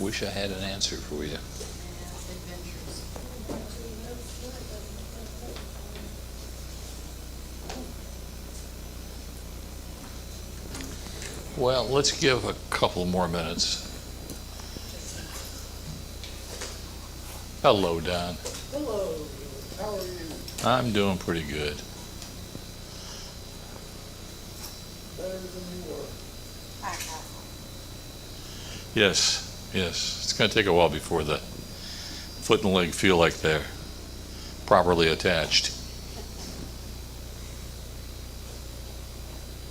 wish I had an answer for you. Adventures. Well, let's give a couple more minutes. Hello, Don. Hello, how are you? I'm doing pretty good. Better than you were. Yes, yes. It's going to take a while before the foot and leg feel like they're properly attached.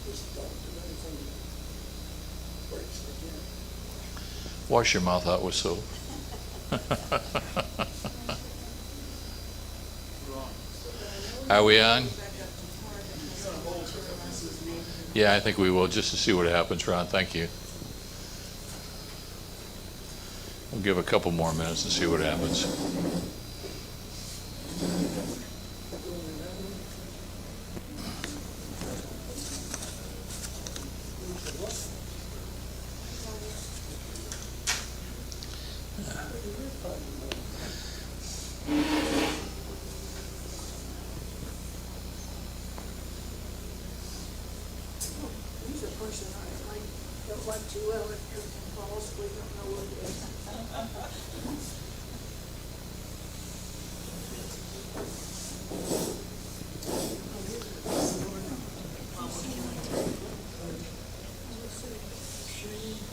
Just don't do anything that breaks the game. Wash your mouth out with soap. Are we on? Yeah, I think we will, just to see what happens, Ron. Thank you. We'll give a couple more minutes and see what happens. He's a person don't like too well if you fall asleep, don't know what it is.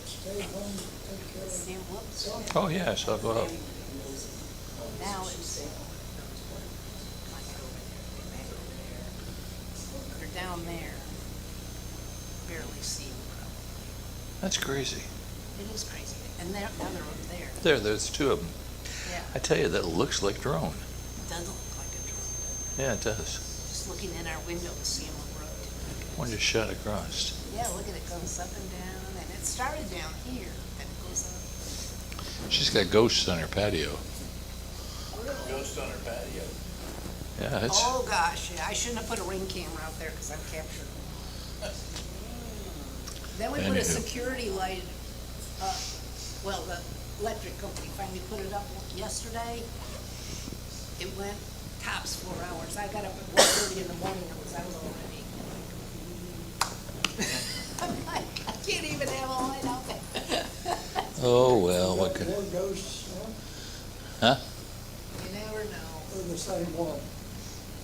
Stay home, take care of Sam, whoops. Oh, yes, I'll go up. Now it's. They're down there. Barely see them probably. That's crazy. It is crazy. And now they're up there. There's two of them. Yeah. I tell you, that looks like drone. It doesn't look like a drone. Yeah, it does. Just looking in our window to see them on the road. One just shot across. Yeah, look at it goes up and down, and it started down here, and it goes up. She's got ghosts on her patio. Ghost on her patio. Yeah, it's. Oh, gosh, yeah, I shouldn't have put a ring camera out there because I've captured them. Then we put a Anywho. security light up. Well, the electric company finally put it up yesterday. It went tops 4 hours. I got up at 1:30 in the morning, it was out already. I'm like, I can't even have a light out there. Oh, well, it. what could. More ghosts, Huh? You never know. or the same one?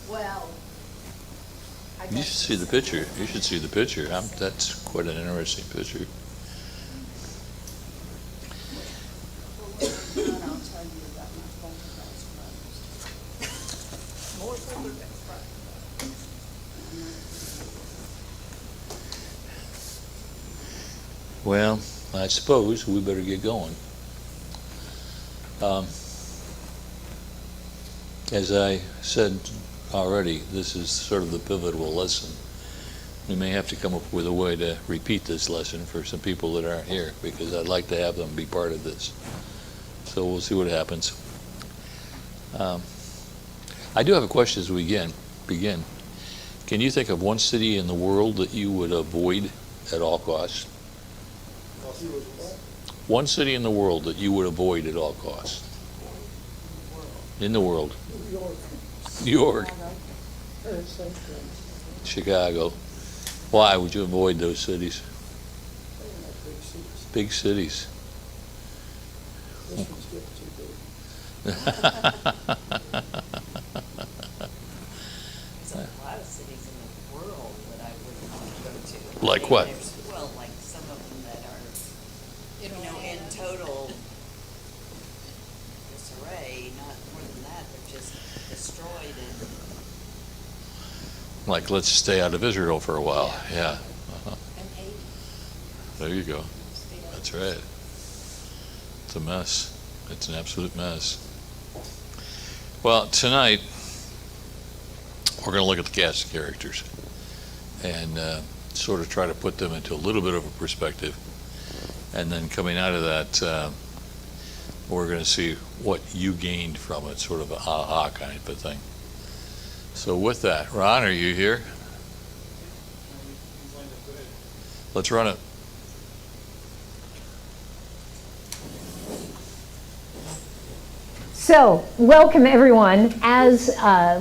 Well, I You got should see the picture. You should see the picture. That's quite an interesting picture. I'll tell you about my poltergeist brothers. More poltergeist brothers. Well, I suppose we better get going. As I said already, this is sort of the pivotal lesson. We may have to come up with a way to repeat this lesson for some people that aren't here, because I'd like to have them be part of this. So we'll see what happens. I do have a question as we begin. Can you think of one city in the world that you would avoid at all costs? He was what? One city in the world that you would avoid at all costs? In the world. New York. New York, Same thing. Chicago. Why would you avoid those cities? They're not big cities. Big cities. This one's getting too big. There's a lot of cities in the world that I wouldn't want to go to. Like what? Well, like some of them that are, in total disarray, not more than that, they're just destroyed and. Like, let's stay out of Israel for a while. Yeah. Uh-huh. And Haiti. There you go. That's right. It's a mess. It's an absolute mess. Well, tonight we're going to look at the cast of characters and sort of try to put them into a little bit of a perspective. And then coming out of that, we're going to see what you gained from it, sort of an aha kind of a thing. So with that, Ron, are you here? Let's run it. So, welcome everyone. As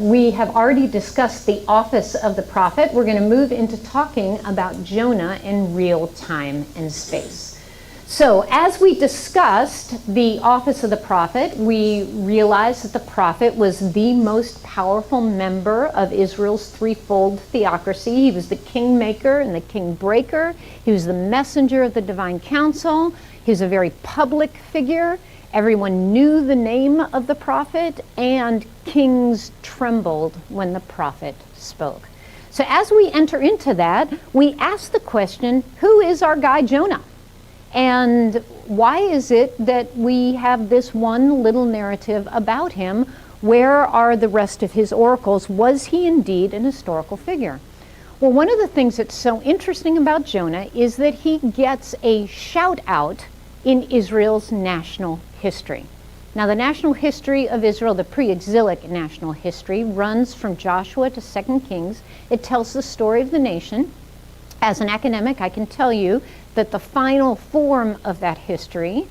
we have already discussed the office of the prophet, we're going to move into talking about Jonah in real time and space. So, as we discussed the office of the prophet, we realized that the prophet was the most powerful member of Israel's threefold theocracy. He was the kingmaker and the king breaker. He was the messenger of the divine council. He was a very public figure. Everyone knew the name of the prophet, and kings trembled when the prophet spoke. So as we enter into that, we ask the question, who is our guy Jonah? And why is it that we have this one little narrative about him? Where are the rest of his oracles? Was he indeed an historical figure? Well, one of the things that's so interesting about Jonah is that he gets a shout out in Israel's national history. Now, the national history of Israel, the pre-exilic national history, runs from Joshua to 2 Kings. It tells the story of the nation. As an academic, I can tell you that the final form of that history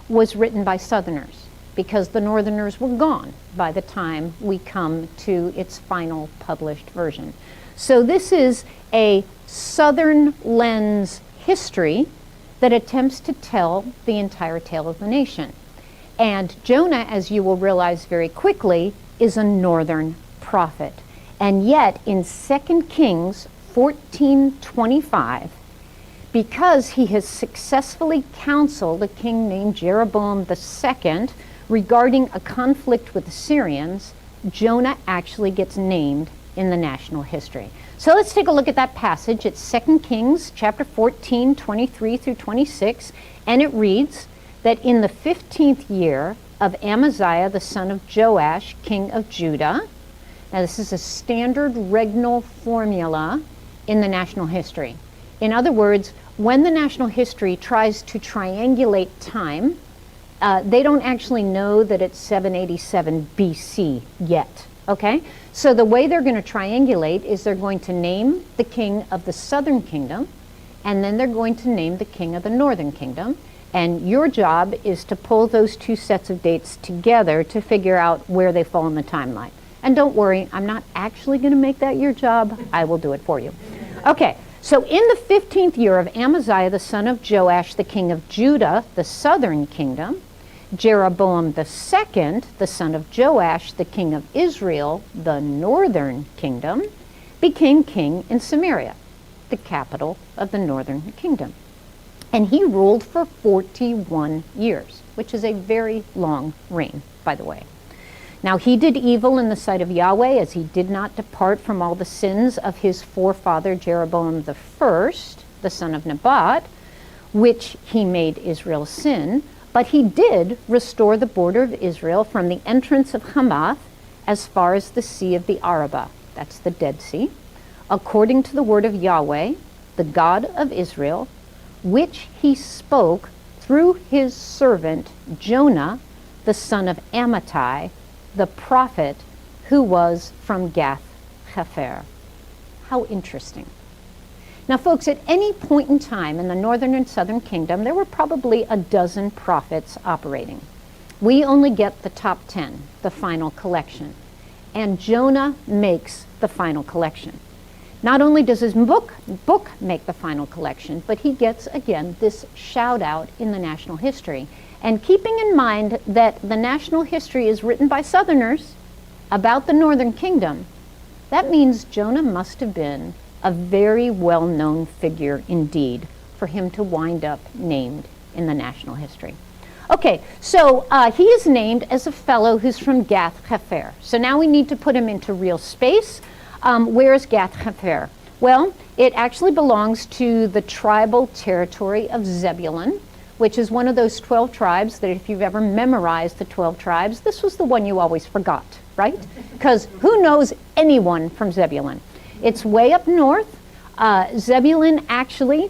was written by Southerners, because the Northerners were gone by the time we come to its final published version. So this is a Southern lens history that attempts to tell the entire tale of the nation. And Jonah, as you will realize very quickly, is a northern prophet. And yet in 2 Kings 14:25, because he has successfully counseled a king named Jeroboam II regarding a conflict with the Syrians, Jonah actually gets named in the national history. So let's take a look at that passage. It's 2 Kings chapter 14, 23 through 26, and it reads that in the 15th year of Amaziah, the son of Joash, king of Judah. Now this is a standard regnal formula in the national history. In other words, when the national history tries to triangulate time, they don't actually know that it's 787 BC yet, okay? So the way they're going to triangulate is they're going to name the king of the southern kingdom, and then they're going to name the king of the northern kingdom. And your job is to pull those two sets of dates together to figure out where they fall in the timeline. And don't worry, I'm not actually going to make that your job. I will do it for you. Okay, so in the 15th year of Amaziah, the son of Joash, the king of Judah, the southern kingdom, Jeroboam II, the son of Joash, the king of Israel, the northern kingdom, became king in Samaria, the capital of the northern kingdom. And he ruled for 41 years, which is a very long reign, by the way. Now he did evil in the sight of Yahweh, as he did not depart from all the sins of his forefather Jeroboam I, the son of Nebat, which he made Israel sin. But he did restore the border of Israel from the entrance of Hamath as far as the Sea of the Arabah, that's the Dead Sea, according to the word of Yahweh, the God of Israel, which he spoke through his servant Jonah, the son of Amittai, the prophet, who was from Gath-Hepher. How interesting. Now, folks, at any point in time in the northern and southern kingdom, there were probably a dozen prophets operating. We only get the top 10, the final collection. And Jonah makes the final collection. Not only does his book make the final collection, but he gets, again, this shout out in the national history. And keeping in mind that the national history is written by Southerners about the northern kingdom, that means Jonah must have been a very well-known figure indeed for him to wind up named in the national history. Okay, so he is named as a fellow who's from Gath-Hepher. So now we need to put him into real space. Where is Gath-Hepher? Well, it actually belongs to the tribal territory of Zebulun, which is one of those 12 tribes that if you've ever memorized the 12 tribes, this was the one you always forgot, right? Because who knows anyone from Zebulun? It's way up north. Zebulun actually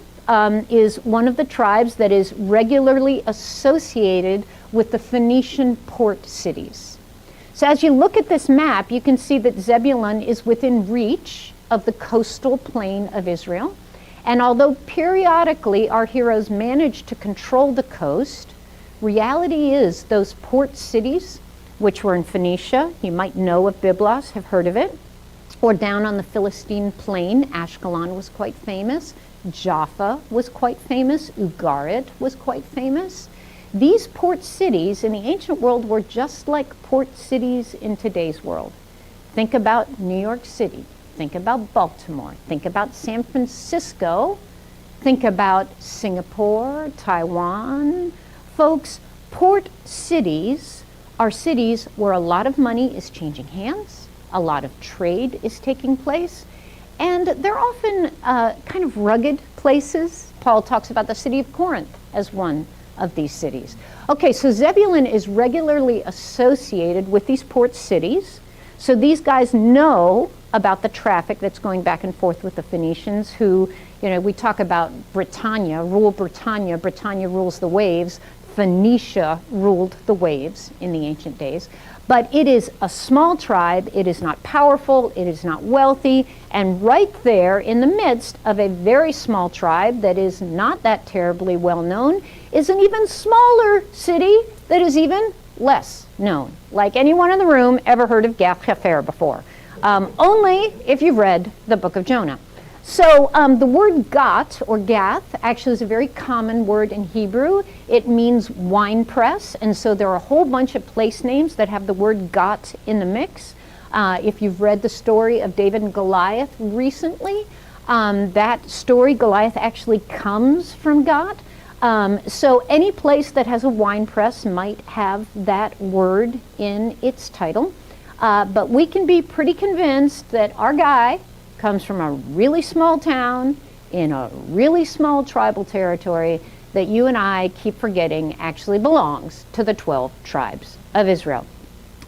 is one of the tribes that is regularly associated with the Phoenician port cities. So as you look at this map, you can see that Zebulun is within reach of the coastal plain of Israel. And although periodically our heroes manage to control the coast, reality is those port cities, which were in Phoenicia. You might know of Byblos, have heard of it. Or down on the Philistine plain, Ashkelon was quite famous. Jaffa was quite famous. Ugarit was quite famous. These port cities in the ancient world were just like port cities in today's world. Think about New York City. Think about Baltimore. Think about San Francisco. Think about Singapore, Taiwan. Folks, port cities are cities where a lot of money is changing hands, a lot of trade is taking place, and they're often kind of rugged places. Paul talks about the city of Corinth as one of these cities. Okay, so Zebulun is regularly associated with these port cities. So these guys know about the traffic that's going back and forth with the Phoenicians who, you know, we talk about Britannia, Britannia rules the waves. Phoenicia ruled the waves in the ancient days. But it is a small tribe, it is not powerful, it is not wealthy, and right there in the midst of a very small tribe that is not that terribly well known is an even smaller city that is even less known. Like anyone in the room ever heard of Gath Hepher before? Only if you've read the book of Jonah. So the word Gat or Gath actually is a very common word in Hebrew. It means wine press, and so there are a whole bunch of place names that have the word Gat in the mix. If you've read the story of David and Goliath recently, that story, Goliath, actually comes from Gat. So any place that has a wine press might have that word in its title. But we can be pretty convinced that our guy comes from a really small town in a really small tribal territory that you and I keep forgetting actually belongs to the 12 tribes of Israel.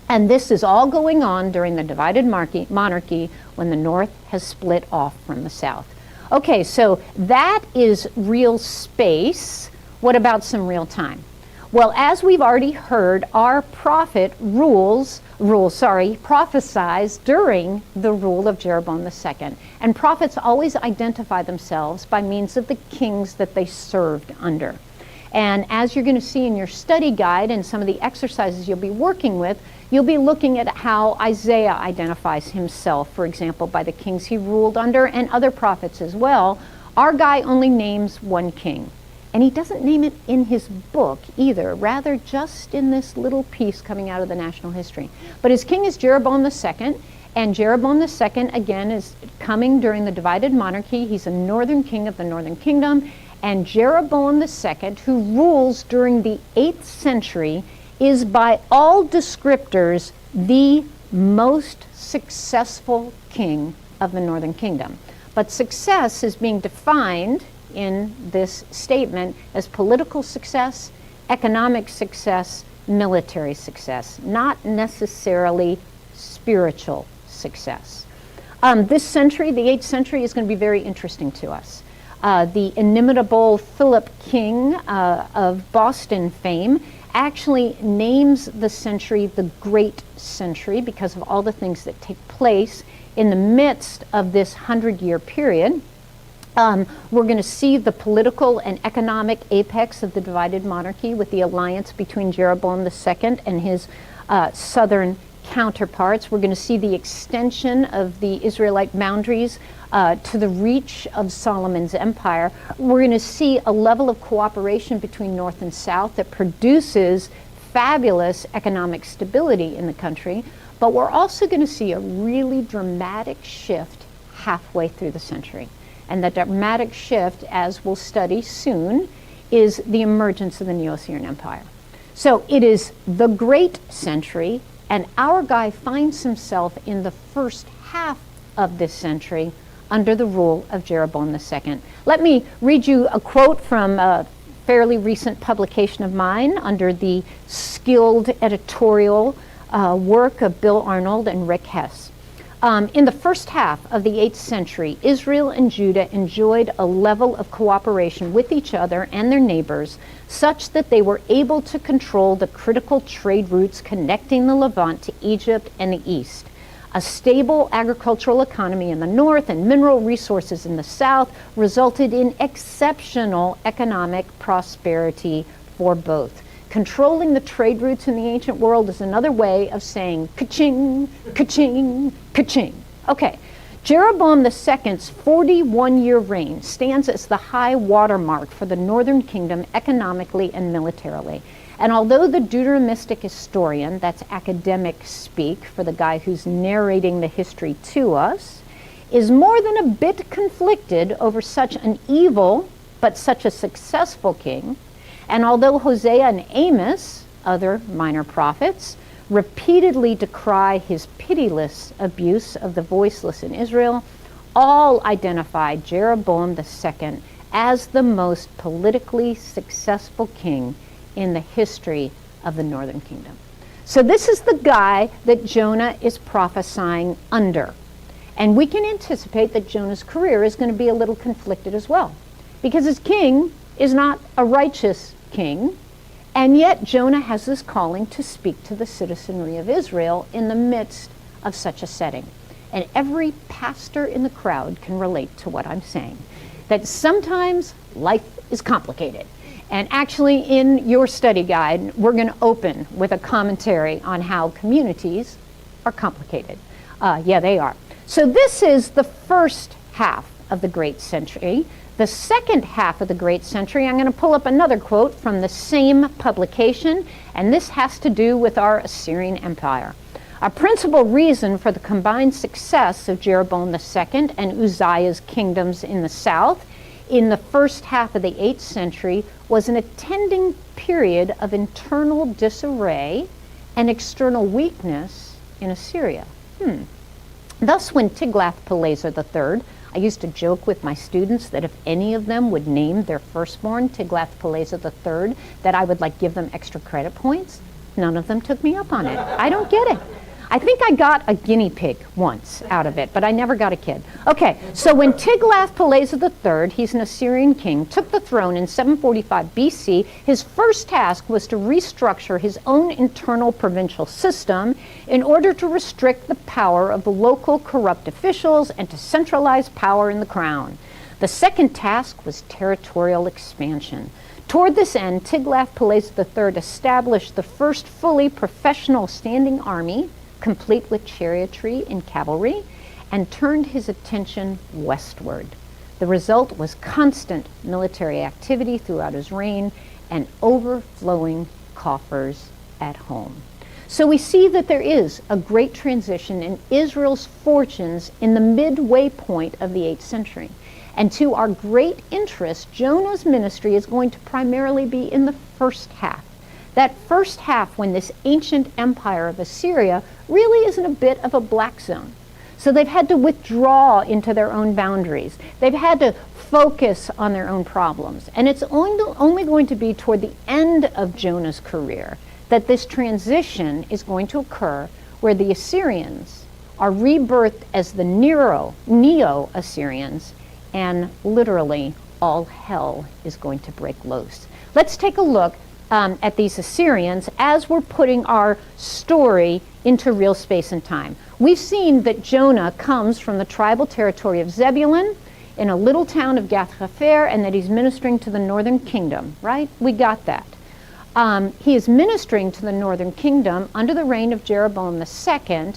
And this is all going on during the divided monarchy when the north has split off from the south. Okay, so that is real space. What about some real time? Well, as we've already heard, our prophet prophesies during the rule of Jeroboam II. And prophets always identify themselves by means of the kings that they served under. And as you're going to see in your study guide and some of the exercises you'll be working with, you'll be looking at how Isaiah identifies himself, for example, by the kings he ruled under, and other prophets as well. Our guy only names one king. And he doesn't name it in his book either, rather just in this little piece coming out of the national history. But his king is Jeroboam II, and Jeroboam II, again, is coming during the divided monarchy. He's a northern king of the northern kingdom, and Jeroboam II, who rules during the 8th century, is by all descriptors the most successful king of the northern kingdom. But success is being defined in this statement as political success, economic success, military success, not necessarily spiritual success. This century, the 8th century, is going to be very interesting to us. The inimitable Philip King of Boston fame actually names the century the Great Century because of all the things that take place in the midst of this 100-year period. We're going to see the political and economic apex of the divided monarchy with the alliance between Jeroboam II and his southern counterparts. We're going to see the extension of the Israelite boundaries to the reach of Solomon's empire. We're going to see a level of cooperation between North and South that produces fabulous economic stability in the country. But we're also going to see a really dramatic shift halfway through the century. And the dramatic shift, as we'll study soon, is the emergence of the Neo-Assyrian Empire. So it is the Great Century, and our guy finds himself in the first half of this century under the rule of Jeroboam II. Let me read you a quote from a fairly recent publication of mine under the skilled editorial work of Bill Arnold and Rick Hess. In the first half of the 8th century, Israel and Judah enjoyed a level of cooperation with each other and their neighbors such that they were able to control the critical trade routes connecting the Levant to Egypt and the East. A stable agricultural economy in the north and mineral resources in the south resulted in exceptional economic prosperity for both. controlling the trade routes in the ancient world is another way of saying ka-ching, ka-ching, ka-ching. Okay, Jeroboam II's 41-year reign stands as the high watermark for the northern kingdom economically and militarily. And although the Deuteronomistic historian, that's academic speak for the guy who's narrating the history to us, is more than a bit conflicted over such an evil but such a successful king, and although Hosea and Amos, other minor prophets, repeatedly decry his pitiless abuse of the voiceless in Israel, all identify Jeroboam II as the most politically successful king in the history of the northern kingdom. So this is the guy that Jonah is prophesying under. And we can anticipate that Jonah's career is going to be a little conflicted as well, because his king is not a righteous king, and yet Jonah has this calling to speak to the citizenry of Israel in the midst of such a setting. And every pastor in the crowd can relate to what I'm saying, that sometimes life is complicated. And actually in your study guide, we're going to open with a commentary on how communities are complicated. Yeah, they are. So this is the first half of the Great Century. The second half of the Great Century, I'm going to pull up another quote from the same publication, and this has to do with our Assyrian Empire. A principal reason for the combined success of Jeroboam II and Uzziah's kingdoms in the south in the first half of the 8th century was an attending period of internal disarray and external weakness in Assyria. Thus, when Tiglath-Pileser III, I used to joke with my students that if any of them would name their firstborn Tiglath-Pileser III, that I would give them extra credit points. None of them took me up on it. I don't get it. I think I got a guinea pig once out of it, but I never got a kid. Okay, so when Tiglath-Pileser III, he's an Assyrian king, took the throne in 745 BC, his first task was to restructure his own internal provincial system in order to restrict the power of the local corrupt officials and to centralize power in the crown. The second task was territorial expansion. Toward this end, Tiglath-Pileser III established the first fully professional standing army, complete with chariotry and cavalry, and turned his attention westward. The result was constant military activity throughout his reign and overflowing coffers at home. So we see that there is a great transition in Israel's fortunes in the midway point of the 8th century. And to our great interest, Jonah's ministry is going to primarily be in the first half. That first half, when this ancient empire of Assyria really is in a bit of a black zone. So they've had to withdraw into their own boundaries. They've had to focus on their own problems. And it's only going to be toward the end of Jonah's career that this transition is going to occur, where the Assyrians are rebirthed as the Neo-Assyrians, and literally all hell is going to break loose. Let's take a look at these Assyrians as we're putting our story into real space and time. We've seen that Jonah comes from the tribal territory of Zebulun in a little town of Gath-Hepher, and that he's ministering to the northern kingdom, right? We got that. He is ministering to the northern kingdom under the reign of Jeroboam II.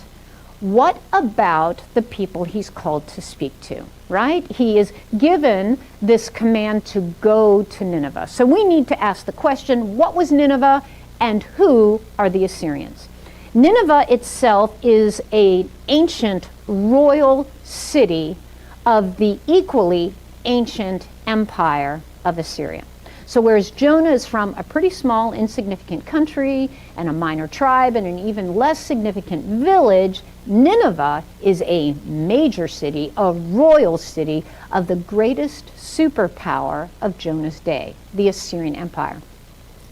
What about the people he's called to speak to, right? He is given this command to go to Nineveh. So we need to ask the question, what was Nineveh and who are the Assyrians? Nineveh itself is an ancient royal city of the equally ancient empire of Assyria. So whereas Jonah is from a pretty small, insignificant country and a minor tribe and an even less significant village, Nineveh is a major city, a royal city of the greatest superpower of Jonah's day, the Assyrian Empire.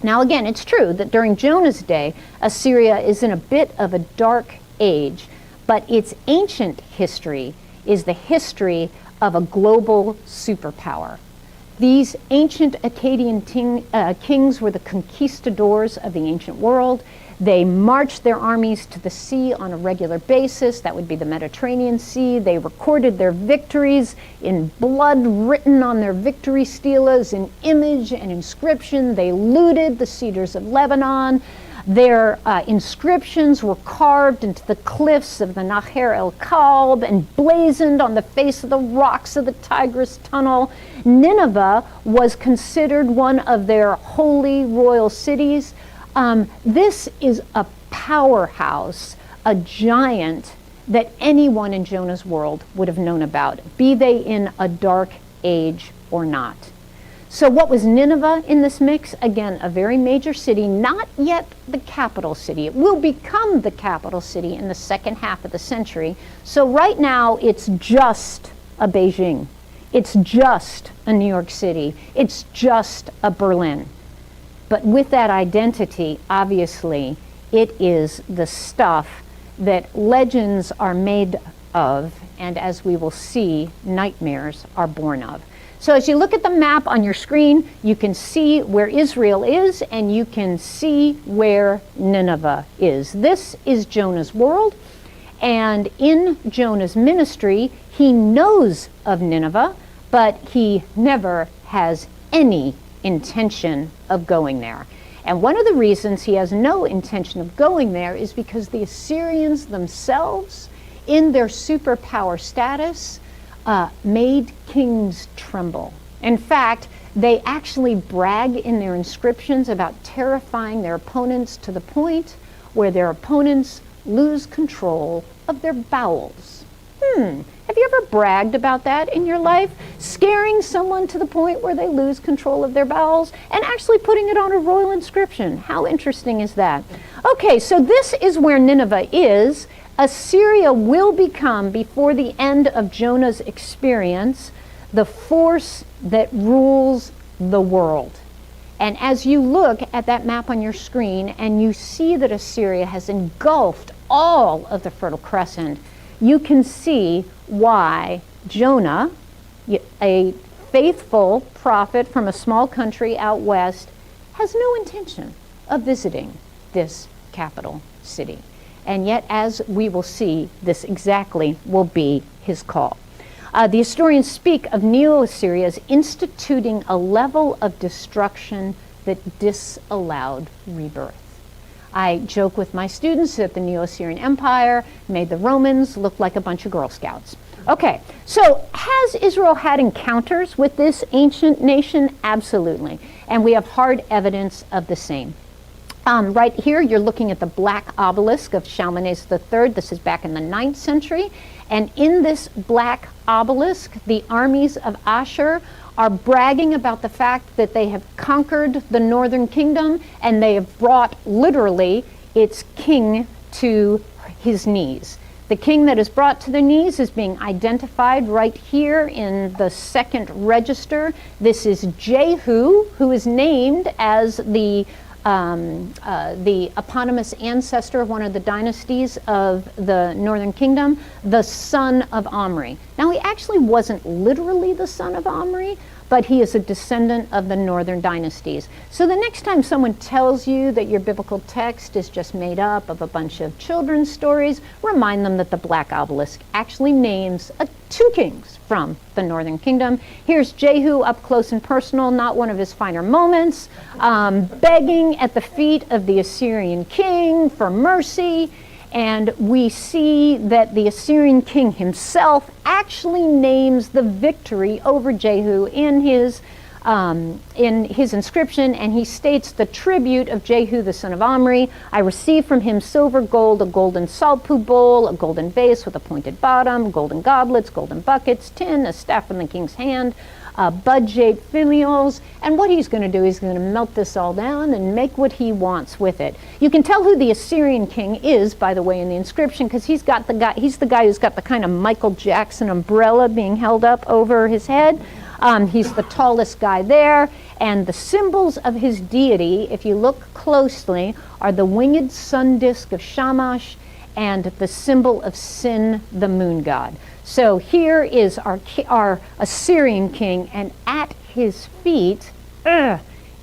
Now again, it's true that during Jonah's day, Assyria is in a bit of a dark age, but its ancient history is the history of a global superpower. These ancient Akkadian kings were the conquistadors of the ancient world. They marched their armies to the sea on a regular basis. That would be the Mediterranean Sea. They recorded their victories in blood written on their victory steles, in image and inscription. They looted the cedars of Lebanon. Their inscriptions were carved into the cliffs of the Naher el Kalb and blazoned on the face of the rocks of the Tigris Tunnel. Nineveh was considered one of their holy royal cities. This is a powerhouse, a giant that anyone in Jonah's world would have known about, be they in a dark age or not. So what was Nineveh in this mix? Again, a very major city, not yet the capital city. It will become the capital city in the second half of the century. So right now, it's just a Beijing. It's just a New York City. It's just a Berlin. But with that identity, obviously, it is the stuff that legends are made of, and as we will see, nightmares are born of. So as you look at the map on your screen, you can see where Israel is, and you can see where Nineveh is. This is Jonah's world, and in Jonah's ministry, he knows of Nineveh, but he never has any intention of going there. And one of the reasons he has no intention of going there is because the Assyrians themselves, in their superpower status, made kings tremble. In fact, they actually brag in their inscriptions about terrifying their opponents to the point where their opponents lose control of their bowels. Have you ever bragged about that in your life? Scaring someone to the point where they lose control of their bowels and actually putting it on a royal inscription. How interesting is that? Okay, so this is where Nineveh is. Assyria will become, before the end of Jonah's experience, the force that rules the world. And as you look at that map on your screen and you see that Assyria has engulfed all of the Fertile Crescent, you can see why Jonah, a faithful prophet from a small country out west, has no intention of visiting this capital city. And yet, as we will see, this exactly will be his call. The historians speak of Neo-Assyria as instituting a level of destruction that disallowed rebirth. I joke with my students that the Neo-Assyrian Empire made the Romans look like a bunch of Girl Scouts. Okay, so has Israel had encounters with this ancient nation? Absolutely. And we have hard evidence of the same. Right here, you're looking at the black obelisk of Shalmaneser III. This is back in the 9th century. And in this black obelisk, the armies of Ashur are bragging about the fact that they have conquered the northern kingdom and they have brought literally its king to his knees. The king that is brought to their knees is being identified right here in the second register. This is Jehu, who is named as the eponymous ancestor of one of the dynasties of the northern kingdom, the son of Omri. Now, he actually wasn't literally the son of Omri, but he is a descendant of the northern dynasties. So the next time someone tells you that your biblical text is just made up of a bunch of children's stories, remind them that the black obelisk actually names two kings from the northern kingdom. Here's Jehu up close and personal, not one of his finer moments, begging at the feet of the Assyrian king for mercy. And we see that the Assyrian king himself actually names the victory over Jehu in his inscription, and he states the tribute of Jehu the son of Omri. I received from him silver, gold, a golden salpu bowl, a golden vase with a pointed bottom, golden goblets, golden buckets, tin, a staff in the king's hand, bud-shaped filials, and what he's going to do, he's going to melt this all down and make what he wants with it. You can tell who the Assyrian king is, by the way, in the inscription, because he's the guy who's got the kind of Michael Jackson umbrella being held up over his head. He's the tallest guy there, and the symbols of his deity, if you look closely, are the winged sun disk of Shamash and the symbol of Sin, the moon god. So here is our Assyrian king, and at his feet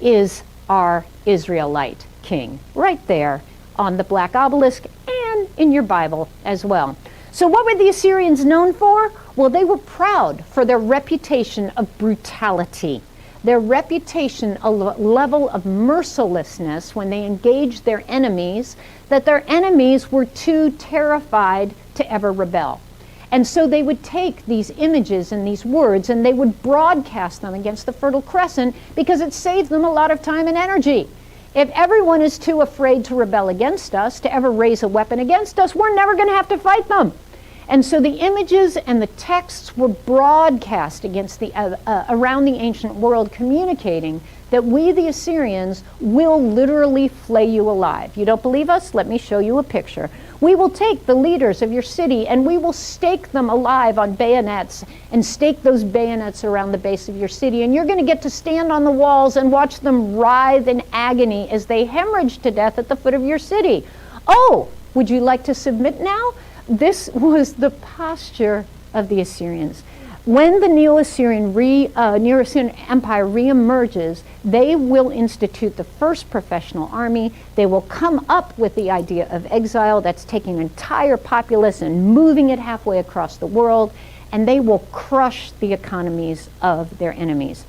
is our Israelite king, right there on the black obelisk and in your Bible as well. So what were the Assyrians known for? Well, they were proud for their reputation of brutality, their reputation, a level of mercilessness when they engaged their enemies, that their enemies were too terrified to ever rebel. And so they would take these images and these words and they would broadcast them against the Fertile Crescent because it saved them a lot of time and energy. If everyone is too afraid to rebel against us, to ever raise a weapon against us, we're never going to have to fight them. And so the images and the texts were broadcast against around the ancient world, communicating that we, the Assyrians, will literally flay you alive. You don't believe us? Let me show you a picture. We will take the leaders of your city and we will stake them alive on bayonets and stake those bayonets around the base of your city. And you're going to get to stand on the walls and watch them writhe in agony as they hemorrhage to death at the foot of your city. Oh, would you like to submit now? This was the posture of the Assyrians. When the Neo-Assyrian Empire reemerges, they will institute the first professional army. They will come up with the idea of exile, that's taking an entire populace and moving it halfway across the world, and they will crush the economies of their enemies.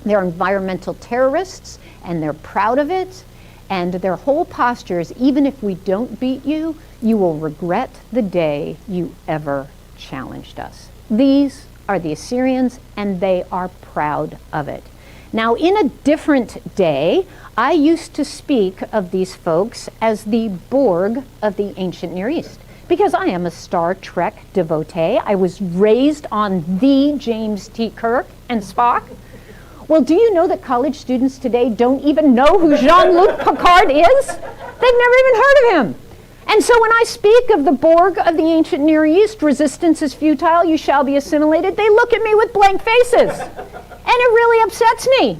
They're environmental terrorists, and they're proud of it, and their whole posture is, even if we don't beat you, you will regret the day you ever challenged us. These are the Assyrians, and they are proud of it. Now, in a different day, I used to speak of these folks as the Borg of the ancient Near East, because I am a Star Trek devotee. I was raised on the James T. Kirk and Spock. Well, do you know that college students today don't even know who Jean-Luc Picard is? They've never even heard of him. And so when I speak of the Borg of the ancient Near East, resistance is futile, you shall be assimilated, they look at me with blank faces. And it really upsets me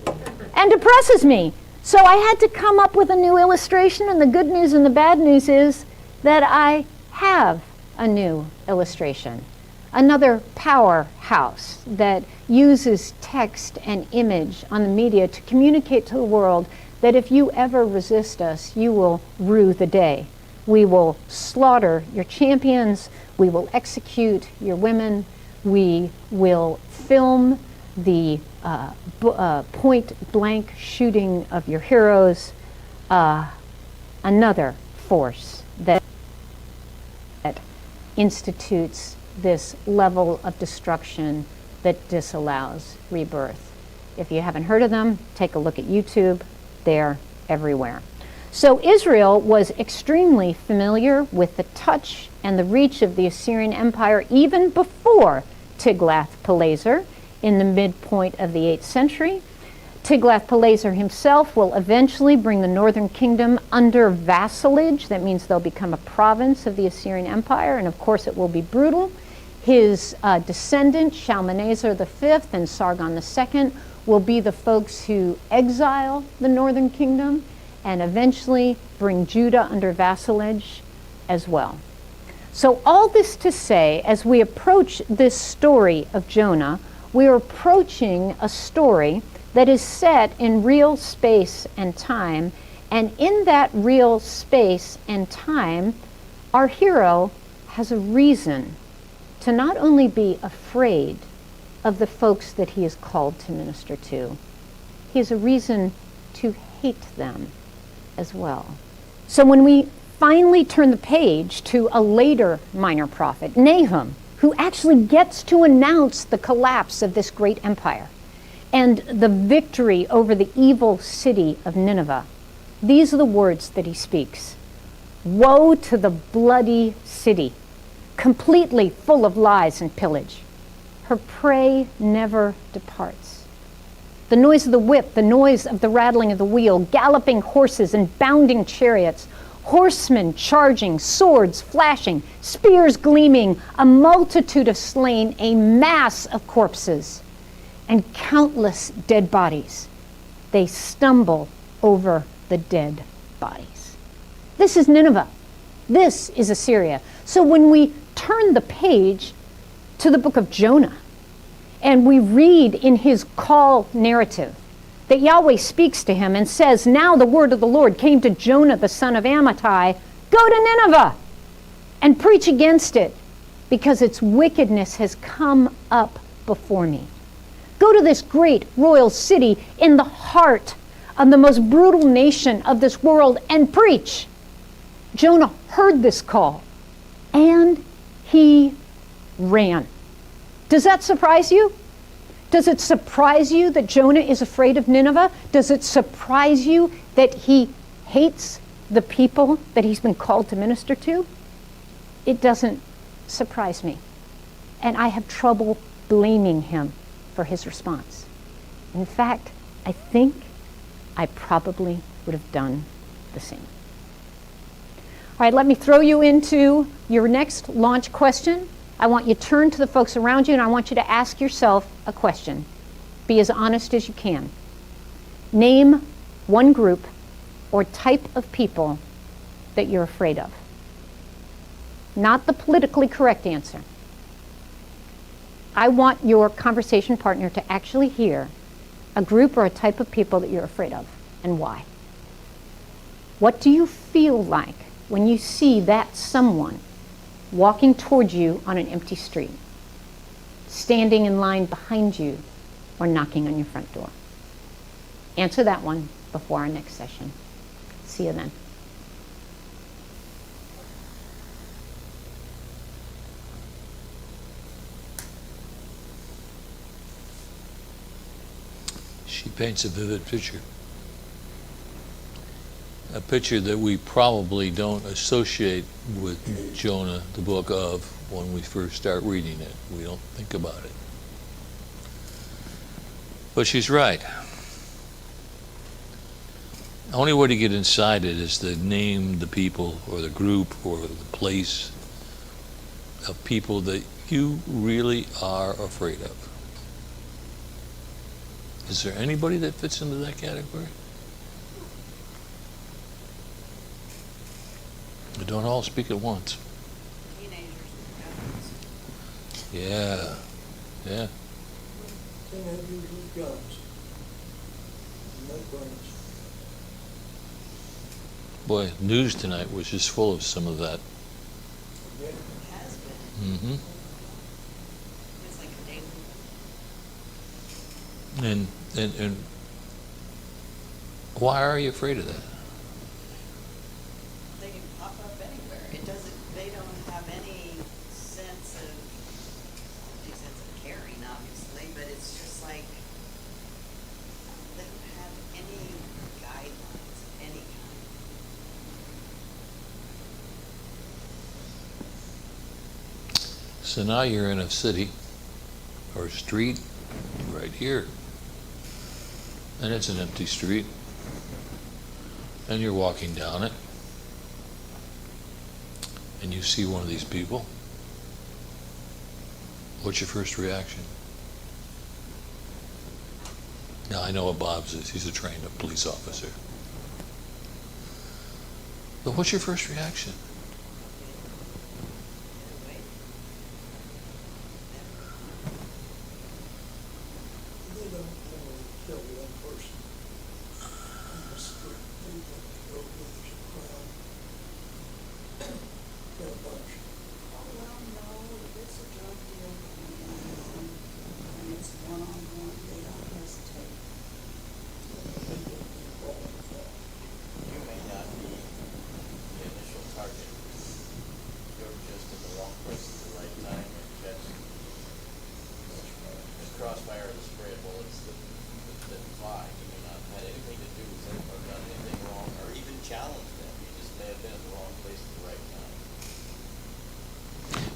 and depresses me. So I had to come up with a new illustration, and the good news and the bad news is that I have a new illustration. Another powerhouse that uses text and image on the media to communicate to the world that if you ever resist us, you will rue the day. We will slaughter your champions, we will execute your women, we will film the point-blank shooting of your heroes. Another force that institutes this level of destruction that disallows rebirth. If you haven't heard of them, take a look at YouTube. They're everywhere. So Israel was extremely familiar with the touch and the reach of the Assyrian Empire even before Tiglath-Pileser in the midpoint of the 8th century. Tiglath-Pileser himself will eventually bring the northern kingdom under vassalage. That means they'll become a province of the Assyrian Empire, and of course it will be brutal. His descendant, Shalmaneser V and Sargon II, will be the folks who exile the northern kingdom and eventually bring Judah under vassalage as well. So all this to say, as we approach this story of Jonah, we are approaching a story that is set in real space and time, and in that real space and time, our hero has a reason to not only be afraid of the folks that he is called to minister to, he has a reason to hate them as well. So when we finally turn the page to a later minor prophet, Nahum, who actually gets to announce the collapse of this great empire and the victory over the evil city of Nineveh, these are the words that he speaks. Woe to the bloody city, completely full of lies and pillage. Her prey never departs. The noise of the whip, the noise of the rattling of the wheel, galloping horses and bounding chariots, horsemen charging, swords flashing, spears gleaming, a multitude of slain, a mass of corpses, and countless dead bodies. They stumble over the dead bodies. This is Nineveh. This is Assyria. So when we turn the page to the book of Jonah, and we read in his call narrative that Yahweh speaks to him and says, "Now the word of the Lord came to Jonah the son of Amittai, go to Nineveh and preach against it, because its wickedness has come up before me." Go to this great royal city in the heart of the most brutal nation of this world and preach. Jonah heard this call and he ran. Does that surprise you? Does it surprise you that Jonah is afraid of Nineveh? Does it surprise you that he hates the people that he's been called to minister to? It doesn't surprise me. And I have trouble blaming him for his response. In fact, I think I probably would have done the same. All right, let me throw you into your next launch question. I want you to turn to the folks around you and I want you to ask yourself a question. Be as honest as you can. Name one group or type of people that you're afraid of. Not the politically correct answer. I want your conversation partner to actually hear a group or a type of people that you're afraid of and why. What do you feel like when you see that someone walking towards you on an empty street, standing in line behind you, or knocking on your front door? Answer that one before our next session. See you then. She paints a vivid picture. A picture that we probably don't associate with Jonah, the book of, when we first start reading it. We don't think about it. But she's right. The only way to get inside it is to name the people or the group or the place of people that you really are afraid of. Is there anybody that fits into that category? We don't all speak at once. Yeah, yeah. Teenagers with guns. And no brains. Boy, news tonight was just full of some of that. Forget it. Has been. Mm-hmm. It's like a daily. And why are you afraid of that? They can pop up anywhere. It doesn't, they don't have any sense of caring, obviously, but it's just like, they don't have any guidelines of any kind. So now you're in a city or a street right here. And it's an empty street. And you're walking down it. And you see one of these people. What's your first reaction? Now I know what Bob's is. He's a trained police officer. But what's your first reaction? They don't want to kill one person on the street. They want to go where there's a crowd. Get a bunch. Oh, well, no, if it's a drug deal and it's one-on-one, they don't hesitate. They don't get involved with that. You may not be the initial target. You're just in the wrong place at the right time and catch the crossfire of the spray of bullets that fly. You may not have had anything to do with them or done anything wrong or even challenged them. You just may have been in the wrong place at the right time.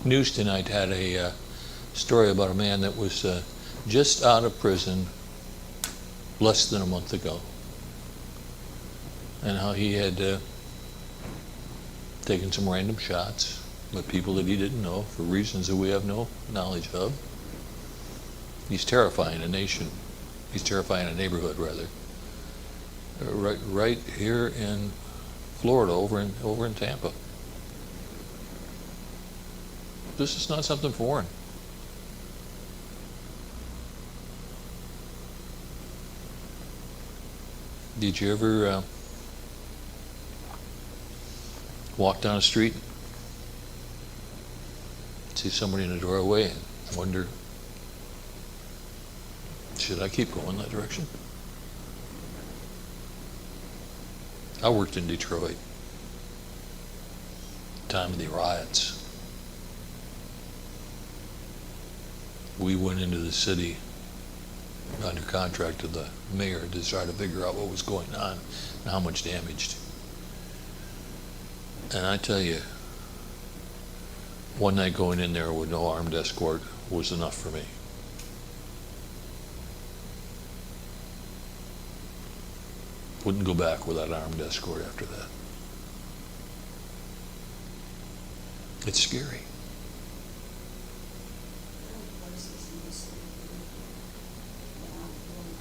News tonight had a story about a man that was just out of prison less than a month ago, and how he had taken some random shots with people that he didn't know for reasons that we have no knowledge of. He's terrifying a nation. He's terrifying a neighborhood, rather. Right here in Florida, over in Tampa. This is not something foreign. Did you ever walk down a street, see somebody in a doorway, and wonder, should I keep going that direction? I worked in Detroit, time of the riots. We went into the city under contract to the mayor to try to figure out what was going on and how much damaged. And I tell you, one night going in there with no armed escort was enough for me. Wouldn't go back without armed escort after that. It's scary. There are places in the city that I'm going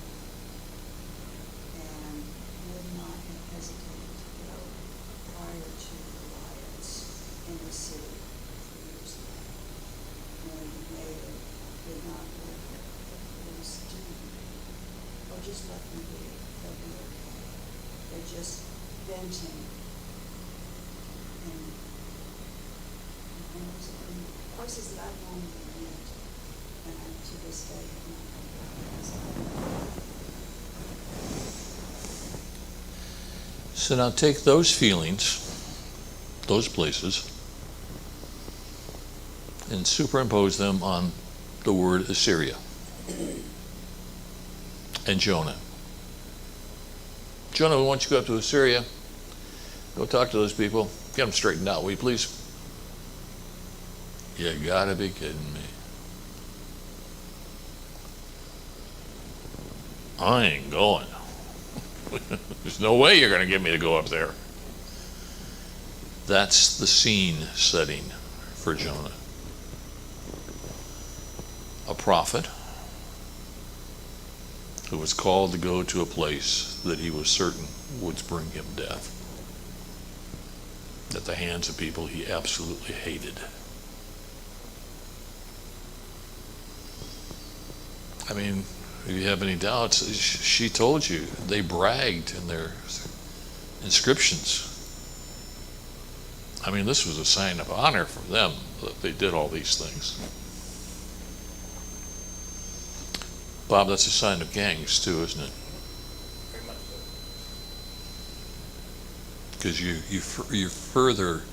and would not have hesitated to go prior to the riots in the city a few years ago. When the mayor did not let the police do, or just let them be, they'll be okay. They're just venting and it was in places that I've known them went, and I to this day have not come back. So now take those feelings, those places, and superimpose them on the word Assyria and Jonah. Jonah, we want you to go up to Assyria, go talk to those people, get them straightened out, will you please? You gotta be kidding me. I ain't going. There's no way you're gonna get me to go up there. That's the scene setting for Jonah. A prophet who was called to go to a place that he was certain would bring him death at the hands of people he absolutely hated. I mean, if you have any doubts, she told you, they bragged in their inscriptions. I mean, this was a sign of honor for them that they did all these things. Bob, that's a sign of gangs too, isn't it? Very much so. Because you further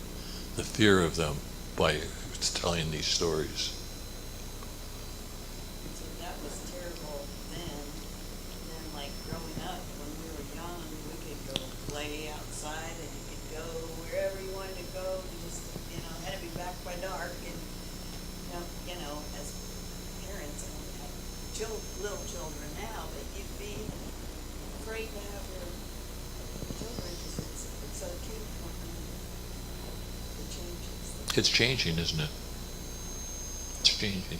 the fear of them by telling these stories. So that was terrible then. And then like growing up, when we were young, we could go play outside and you could go wherever you wanted to go. You just, had to be back by dark and, as parents, I don't have little children now, but you'd be afraid to have your children because it's so cute. It changes. It's changing, isn't it? It's changing.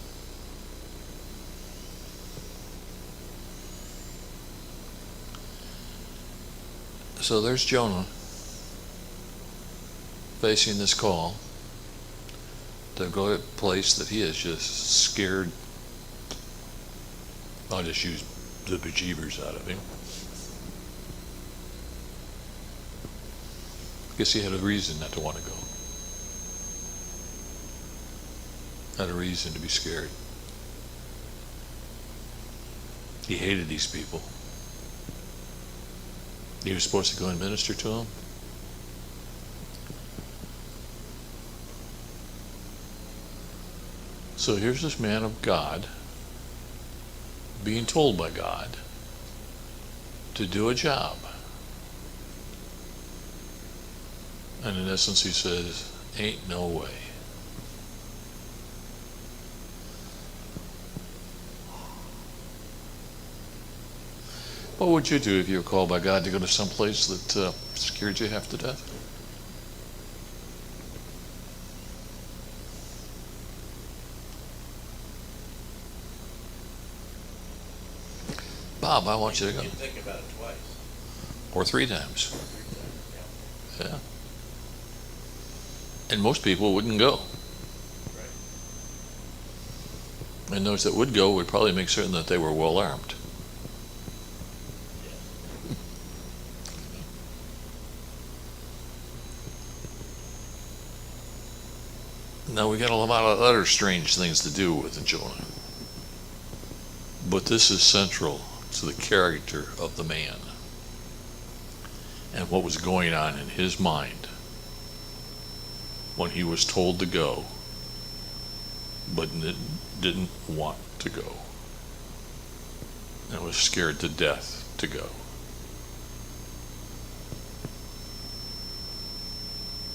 So there's Jonah facing this call to go to a place that he is just scared. I'll just use the bejeebers out of him. Guess he had a reason not to want to go. Had a reason to be scared. He hated these people. He was supposed to go and minister to them. So here's this man of God being told by God to do a job. And in essence he says, ain't no way. What would you do if you were called by God to go to some place that scared you half to death? Bob, I want you to go. You think about it twice. Or 3 times. 3 times, yeah. Yeah. And most people wouldn't go. Right. And those that would go would probably make certain that they were well armed. Yeah. Now, we got a lot of other strange things to do with Jonah. But this is central to the character of the man and what was going on in his mind when he was told to go, but didn't want to go, and was scared to death to go.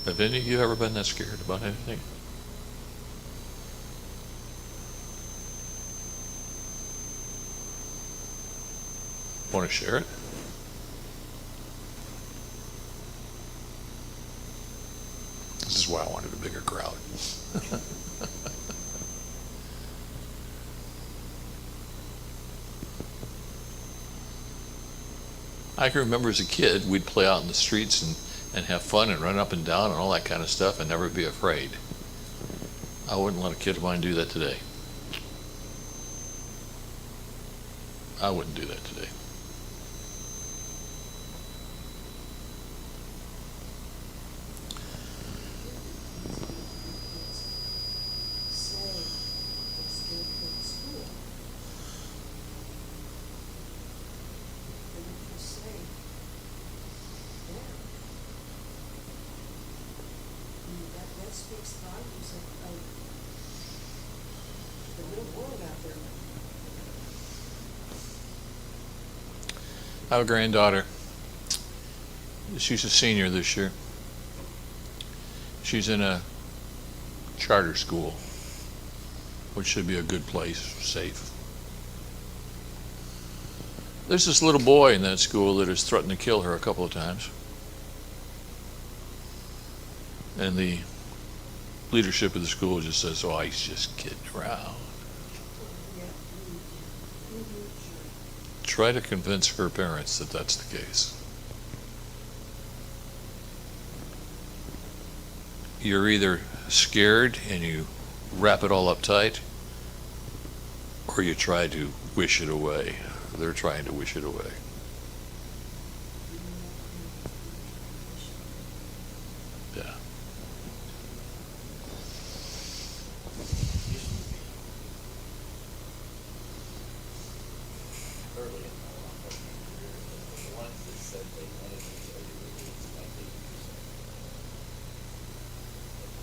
Have any of you ever been that scared about anything? Want to share it? This is why I wanted a bigger crowd. I can remember as a kid, we'd play out in the streets and have fun and run up and down and all that kind of stuff and never be afraid. I wouldn't let a kid of mine do that today. I wouldn't do that today. Say, it's good for the school. And if you say, there. That speaks volumes of the real world out there. I have a granddaughter. She's a senior this year. She's in a charter school, which should be a good place, safe. There's this little boy in that school that has threatened to kill her a couple of times. And the leadership of the school just says, oh, he's just kidding around. Yeah, sure. Try to convince her parents that that's the case. You're either scared and you wrap it all up tight, or you try to wish it away. They're trying to wish it away. Yeah. Early in my law enforcement career, the ones that said they wanted to show you release might be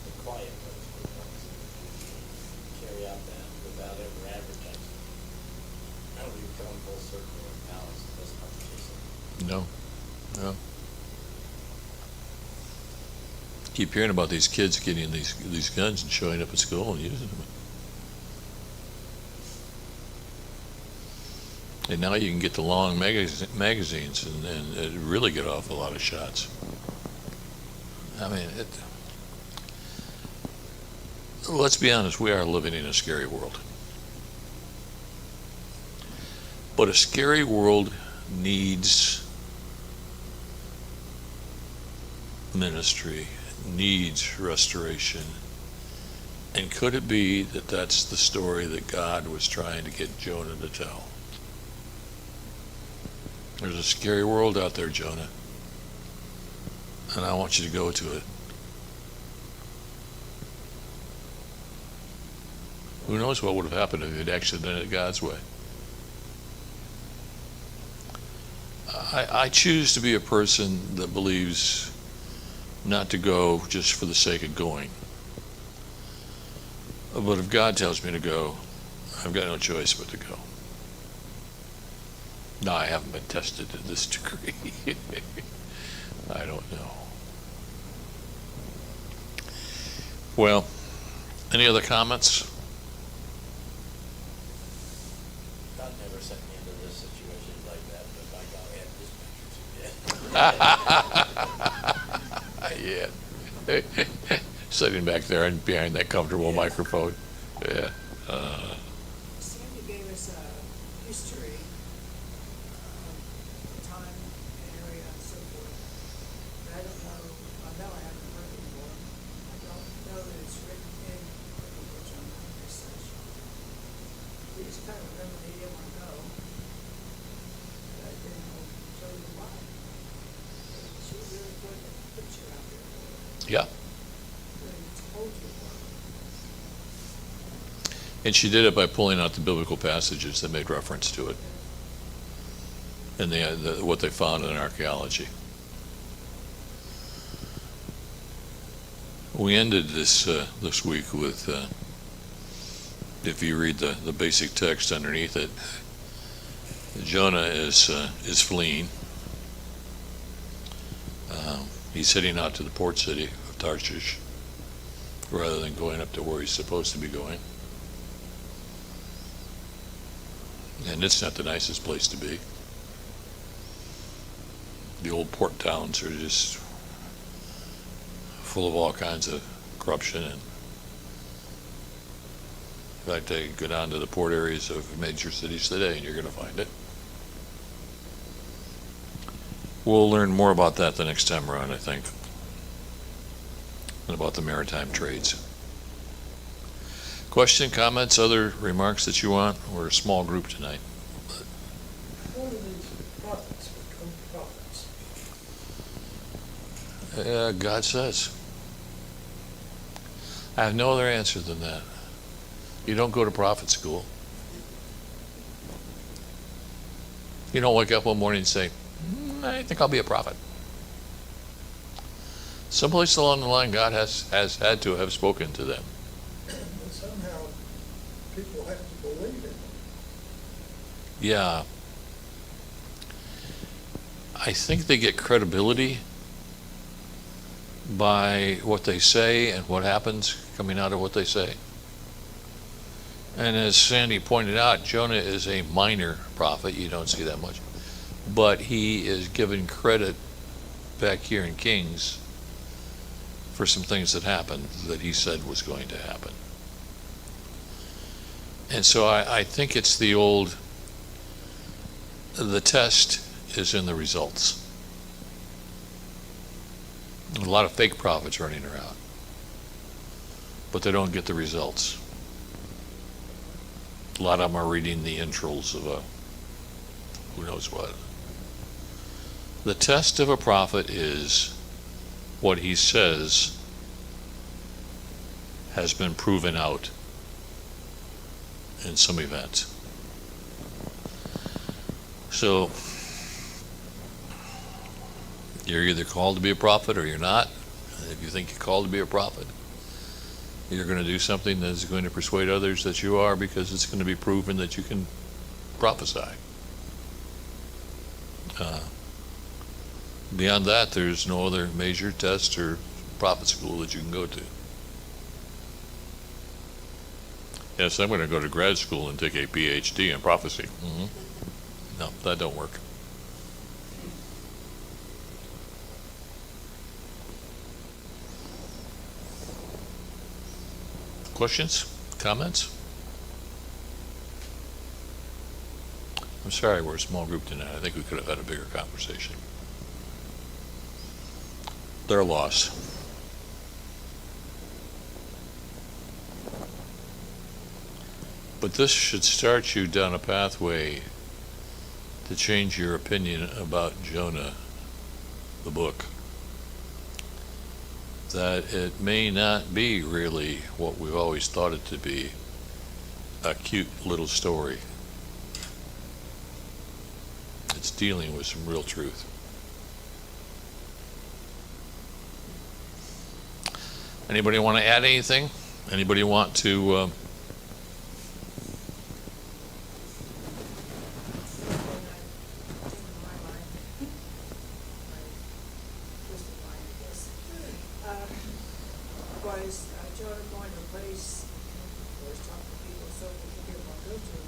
the quiet ones were the ones that carry out that without ever advertising. Now we've come full circle and now it's this conversation. No. No. Keep hearing about these kids getting these guns and showing up at school and using them. And now you can get the long magazines and really get off a lot of shots. I mean, let's be honest, we are living in a scary world. But a scary world needs ministry, needs restoration. And could it be that that's the story that God was trying to get Jonah to tell? There's a scary world out there, Jonah, and I want you to go to it. Who knows what would have happened if you'd actually done it God's way? I choose to be a person that believes not to go just for the sake of going. But if God tells me to go, I've got no choice but to go. No, I haven't been tested to this degree. I don't know. Well, any other comments? God never sent me into this situation like that, but by God, I had dispatchers who did. Yeah. Sitting back there and behind that comfortable microphone. Yeah. Sandy gave us a history, time, area, and so forth. But I don't know, I haven't heard it before. I don't know that it's written in the book on this session. We just kind of remember they didn't want to go. But I didn't know, tell you why. She really put a picture out there for it. Yeah. Really told you why. And she did it by pulling out the biblical passages that made reference to it and what they found in archaeology. We ended this week with, if you read the basic text underneath it, Jonah is fleeing. He's heading out to the port city of Tarshish rather than going up to where he's supposed to be going. And it's not the nicest place to be. The old port towns are just full of all kinds of corruption. And in fact, I go down to the port areas of major cities today and you're going to find it. We'll learn more about that the next time around, I think, and about the maritime trades. Question, comments, other remarks that you want? We're a small group tonight. What do these prophets become prophets? God says. I have no other answer than that. You don't go to prophet school. You don't wake up one morning and say, I think I'll be a prophet. Someplace along the line, God has had to have spoken to them. But somehow people have to believe in them. Yeah. I think they get credibility by what they say and what happens coming out of what they say. And as Sandy pointed out, Jonah is a minor prophet. You don't see that much. But he is given credit back here in Kings for some things that happened that he said was going to happen. And so I think it's the test is in the results. A lot of fake prophets running around, but they don't get the results. A lot of them are reading the intros of who knows what. The test of a prophet is what he says has been proven out in some event. So you're either called to be a prophet or you're not. And if you think you're called to be a prophet, you're going to do something that's going to persuade others that you are, because it's going to be proven that you can prophesy. Beyond that, there's no other major test or prophet school that you can go to. Yes, I'm going to go to grad school and take a PhD in prophecy. No, that don't work. Questions? Comments? I'm sorry we're a small group tonight. I think we could have had a bigger conversation. Their loss. But this should start you down a pathway to change your opinion about Jonah, the book. That it may not be really what we've always thought it to be, a cute little story. It's dealing with some real truth. Anybody want to add anything? Anybody want to Was Jonah going to a place, I was talking to people, so we can get my go-to.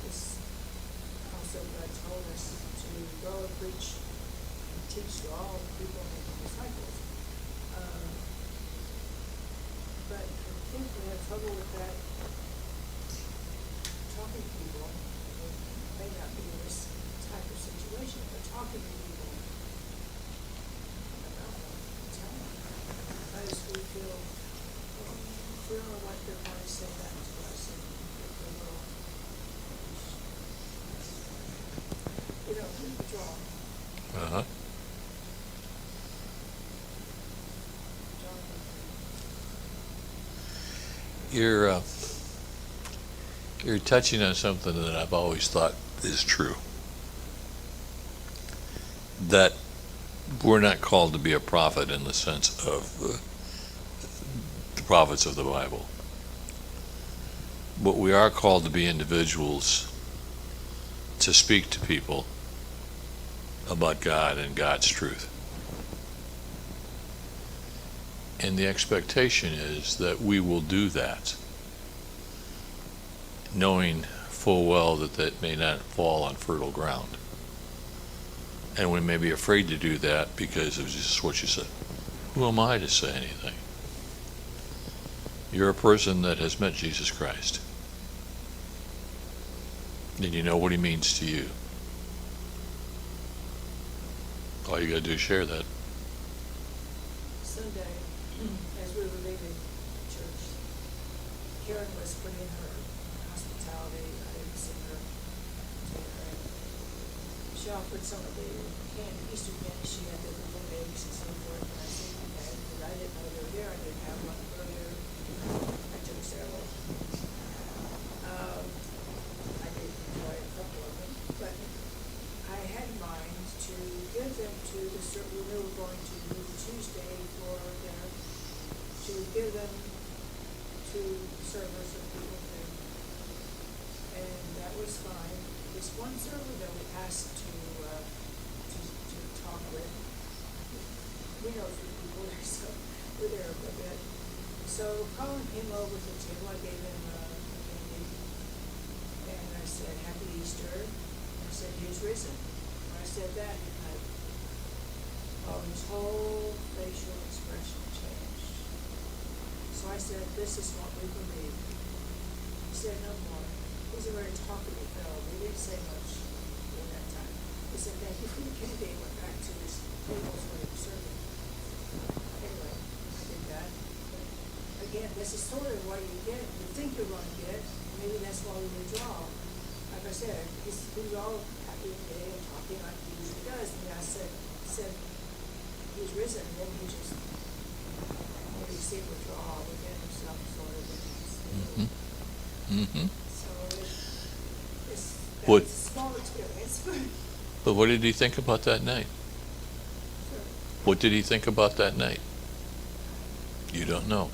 This concept God told us to go and preach and teach to all people and disciples. But I think we have trouble with that, talking to people. It may not be in this type of situation, but talking to people about telling them. Because we feel like they're going to say that to us, and if they will, withdraw. You're touching on something that I've always thought is true. That we're not called to be a prophet in the sense of the prophets of the Bible. But we are called to be individuals to speak to people about God and God's truth. And the expectation is that we will do that, knowing full well that that may not fall on fertile ground. And we may be afraid to do that because of just what you said. Who am I to say anything? You're a person that has met Jesus Christ. And you know what he means to you. All you gotta do is share that. Sunday, as we were leaving church, Karen was putting her hospitality, I didn't see her. She offered some of the candy, Easter candy she had, the little babies and so forth, and I said, okay, but I didn't know they were there, I didn't have one earlier. I took several. I did enjoy a couple of them, but I had in mind to give them to the, we were going to move Tuesday for dinner, to give them to servers and people there. And that was fine. This one server that we asked to talk with, we know a few people there, so we're there a bit. So Colin came over to the table, I gave him candy, and I said, Happy Easter. I said, He is risen. When I said that, his whole facial expression changed. So I said, this is what we believe. He said no more. He's a very talkative fellow. He didn't say much during that time. He said, thank you for the candy, and went back to his tables where he was serving. Anyway, I did that. But again, this is sort of what you get. You think you're going to get. Maybe that's why we withdraw. Like I said, he's all happy today and talking like he usually does. And I said, he's risen, and then he just, maybe see withdrawal within himself, sort of. So it's What- a small experience, But what did he think about that night? sure. What did he think about that night? You don't know.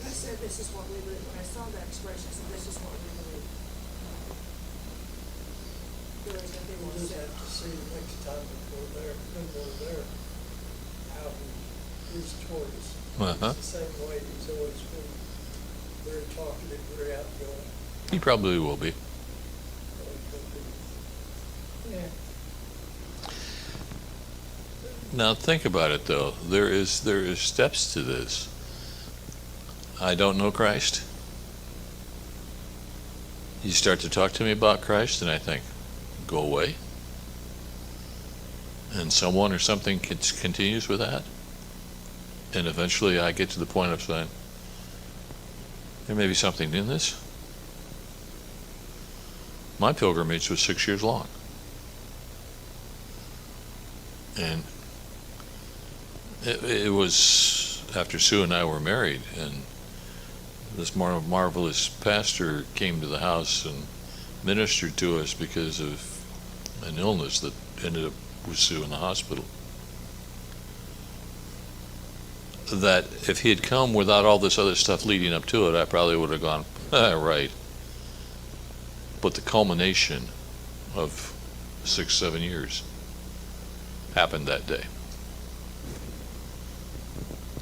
I said, this is what we believe. When I saw that expression, I said, this is what we believe. There was nothing We'll more just said. have to see next time when we're there, how he is toward us. Uh-huh. It's the same way he's always been, very talkative, very outgoing. He probably will be. Yeah. Now think about it though. There is steps to this. I don't know Christ. You start to talk to me about Christ and I think, go away. And someone or something continues with that. And eventually I get to the point of saying, there may be something in this. My pilgrimage was 6 years long. And it was after Sue and I were married, and this marvelous pastor came to the house and ministered to us because of an illness that ended up with Sue in the hospital. That if he had come without all this other stuff leading up to it, I probably would have gone, right. But the culmination of 6-7 years happened that day.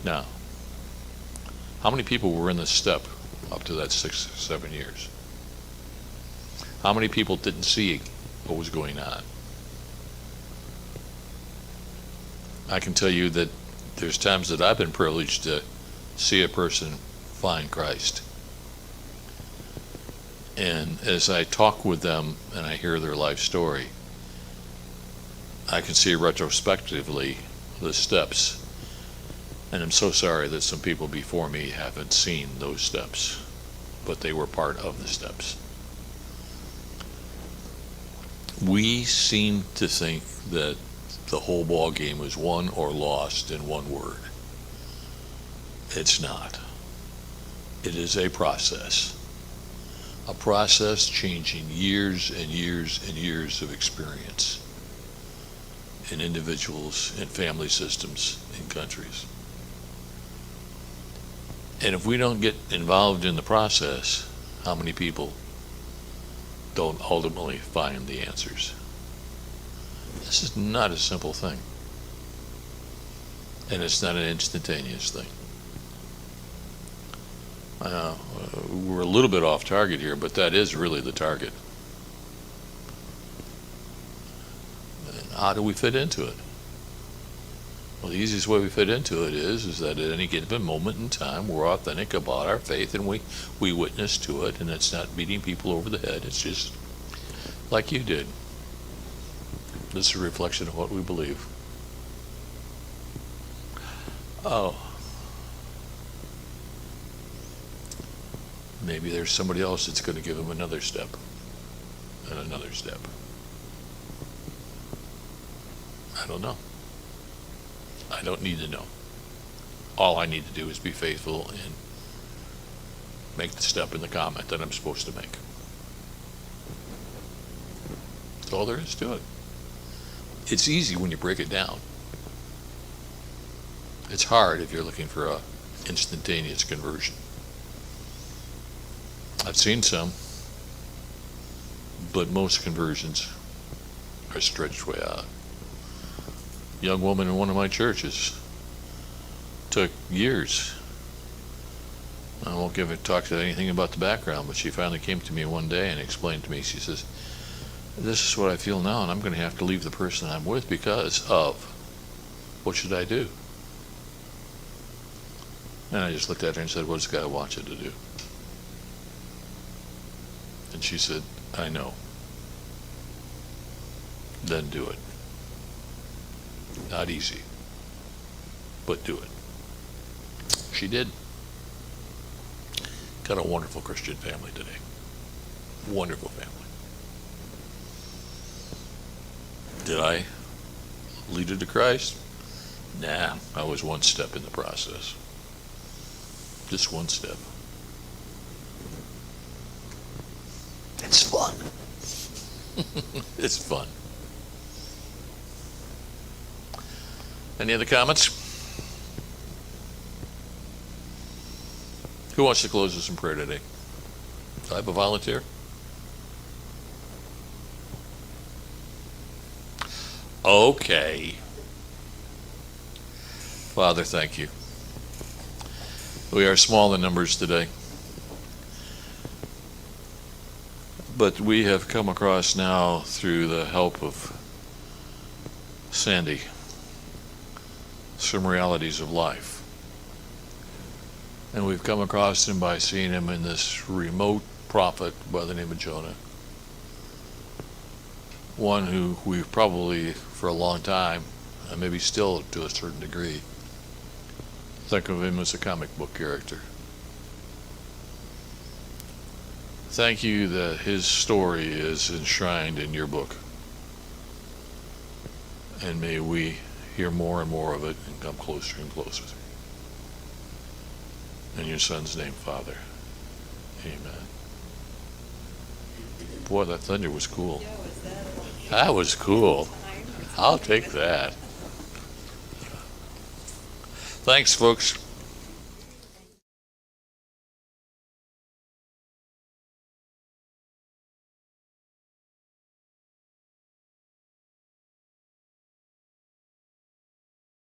Now, how many people were in this step up to that 6-7 years? How many people didn't see what was going on? I can tell you that there's times that I've been privileged to see a person find Christ. And as I talk with them and I hear their life story, I can see retrospectively the steps. And I'm so sorry that some people before me haven't seen those steps, but they were part of the steps. We seem to think that the whole ball game is won or lost in one word. It's not. It is a process. a process changing years and years and years of experience in individuals and family systems and countries. And if we don't get involved in the process, how many people don't ultimately find the answers? This is not a simple thing. And it's not an instantaneous thing. We're a little bit off target here, but that is really the target. And how do we fit into it? Well, the easiest way we fit into it is that at any given moment in time, we're authentic about our faith and we witness to it, and it's not beating people over the head. It's just like you did. This is a reflection of what we believe. Oh. Maybe there's somebody else that's going to give him another step and another step. I don't know. I don't need to know. All I need to do is be faithful and make the step in the comment that I'm supposed to make. That's all there is to it. It's easy when you break it down. It's hard if you're looking for a instantaneous conversion. I've seen some, but most conversions are stretched way out. Young woman in one of my churches took years. I won't talk to anything about the background, but she finally came to me one day and explained to me. She says, "This is what I feel now, and I'm going to have to leave the person I'm with because of. What should I do?" And I just looked at her and said, "What does God want you to do?" And she said, "I know." Then do it. Not easy, but do it. She did. Got a wonderful Christian family today. Wonderful family. Did I lead her to Christ? Nah, I was one step in the process. Just one step. It's fun. It's fun. Any other comments? Who wants to close us in prayer today? Do I have a volunteer? Okay. Father, thank you. We are small in numbers today, but we have come across now through the help of Sandy some realities of life. And we've come across him by seeing him in this remote prophet by the name of Jonah. One who we've probably for a long time, and maybe still to a certain degree, think of him as a comic book character. Thank you that his story is enshrined in your book. And may we hear more and more of it and come closer and closer. In your son's name, Father. Amen. Boy, that thunder was cool. That was cool. I'll take that. Thanks, folks.